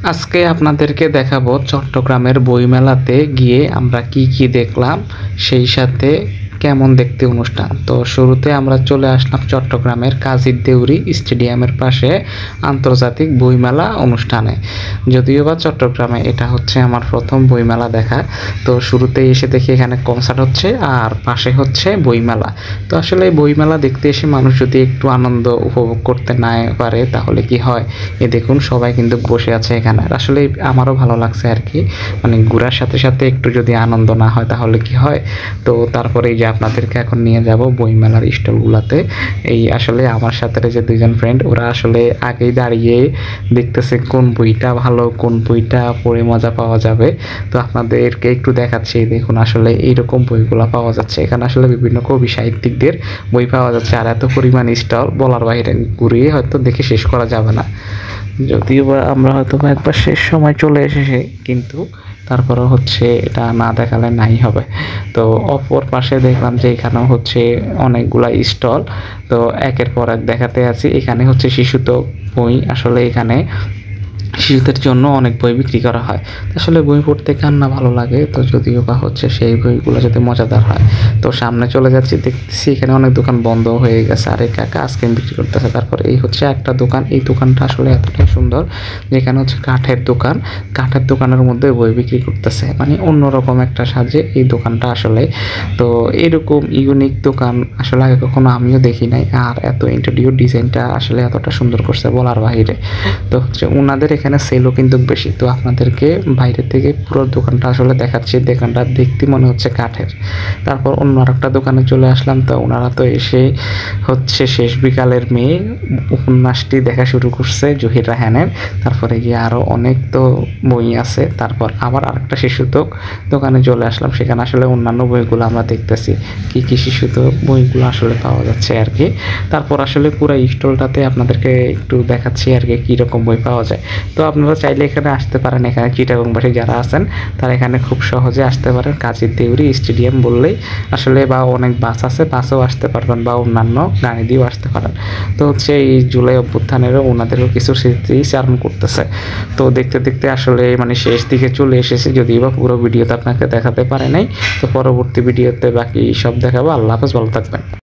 আজকে আপনাদেরকে দেখাবো চট্টগ্রামের বইমেলাতে গিয়ে আমরা কি কি দেখলাম, সেই সাথে কেমন দেখতে অনুষ্ঠান। তো শুরুতে আমরা চলে আসলাম চট্টগ্রামের কাজী দেউরি স্টেডিয়ামের পাশে আন্তর্জাতিক বইমেলা অনুষ্ঠানে। যদিও বা চট্টগ্রামে এটা হচ্ছে আমার প্রথম বইমেলা দেখা। তো শুরুতেই এসে দেখি এখানে কনসার্ট হচ্ছে আর পাশে হচ্ছে বইমেলা। তো আসলে বইমেলা দেখতে এসে মানুষ যদি একটু আনন্দ উপভোগ করতে না পারে তাহলে কি হয়। এই দেখুন সবাই কিন্তু বসে আছে এখানে। আসলে আমারও ভালো লাগছে আর কি, মানে ঘোরার সাথে সাথে একটু যদি আনন্দ না হয় তাহলে কি হয়। তো তারপরে এই যে আপনাদেরকে এখন নিয়ে যাব বইমেলার স্টলগুলোতে। এই আসলে আমার সাথে যে দুইজন ফ্রেন্ড, ওরা আসলে আগেই দাঁড়িয়ে দেখতেছে কোন বইটা ভালো, কোন বইটা পড়ে মজা পাওয়া যাবে। তো আপনাদেরকে একটু দেখাচ্ছি, দেখুন আসলে এইরকম বইগুলো পাওয়া যাচ্ছে এখানে। আসলে বিভিন্ন কবি সাহিত্যিকদের বই পাওয়া যাচ্ছে, আর এত পরিমাণ স্টল বলার বাইরে, ঘুরিয়ে হয়তো দেখে শেষ করা যাবে না। যদিও বা আমরা হয়তো একবার শেষ সময় চলে এসেছি, কিন্তু তারপরে হচ্ছে এটা না দেখালে নাই হবে। তো অপর পাশে দেখলাম যে এখানেও হচ্ছে অনেকগুলা স্টল। তো একের পর এক দেখাতে আছি। এখানে হচ্ছে শিশুতোষ বই, আসলে এখানে শিশুদের জন্য অনেক বই বিক্রি করা হয়। আসলে বই পড়তে কার না ভালো লাগে, তো যদিও বা হচ্ছে সেই বইগুলো যাতে মজাদার হয়। তো সামনে চলে যাচ্ছি, দেখতেছি এখানে অনেক দোকান বন্ধ হয়ে গেছে, আর এই কাকা আইসক্রিম বিক্রি করতেছে। তারপরে এই হচ্ছে একটা দোকান, এই দোকানটা আসলে এতটাই সুন্দর, যেখানে হচ্ছে কাঠের দোকান, কাঠের দোকানের মধ্যে বই বিক্রি করতেছে, মানে অন্যরকম একটা সাজে এই দোকানটা আসলে। তো এরকম ইউনিক দোকান আসলে আগে কখনো আমিও দেখি নাই, আর এত ইন্টেরিয়র ডিজাইনটা আসলে এতটা সুন্দর করছে বলার বাইরে। তো হচ্ছে ওনাদের এখানে সেলও কিন্তু বেশি। তো আপনাদেরকে বাইরে থেকে পুরো দোকানটা আসলে দেখাচ্ছি। দোকানটা দেখতে মনে হচ্ছে কাঠের। তারপর অন্য আরেকটা দোকানে চলে আসলাম। তো ওনারা তো এসে হচ্ছে শেষ বিকালের মেয়ে উপন্যাসটি দেখা শুরু করছে জহির রায়হানের। তারপরে গিয়ে আরও অনেক তো বই আছে। তারপর আবার আরেকটা শিশুতোষ দোকানে চলে আসলাম, সেখানে আসলে অন্যান্য বইগুলো আমরা দেখতেছি কি কি শিশুতোষ বইগুলো আসলে পাওয়া যাচ্ছে আর কি। তারপর আসলে পুরো স্টলটাতে আপনাদেরকে একটু দেখাচ্ছি আর কি কীরকম বই পাওয়া যায়। তো আপনারা চাইলে এখানে আসতে পারেন। এখানে চিটাগংবাসী যারা আছেন তারা এখানে খুব সহজে আসতে পারেন। কাজী দেউরি স্টেডিয়াম বললেই আসলে, বা অনেক বাস আছে, বাসেও আসতে পারবেন, বা অন্যান্য গাড়ি দিয়েও আসতে পারেন। তো হচ্ছে এই জুলাই অভ্যুত্থানেরও ওনাদেরও কিছু স্মৃতি চারণ করতেছে। তো দেখতে দেখতে আসলে মানে শেষ দিকে চলে এসেছে, যদিও বা পুরো ভিডিওতে আপনাকে দেখাতে পারে নাই। তো পরবর্তী ভিডিওতে বাকি সব দেখাবো। আল্লাহ হাফেজ, ভালো থাকবেন।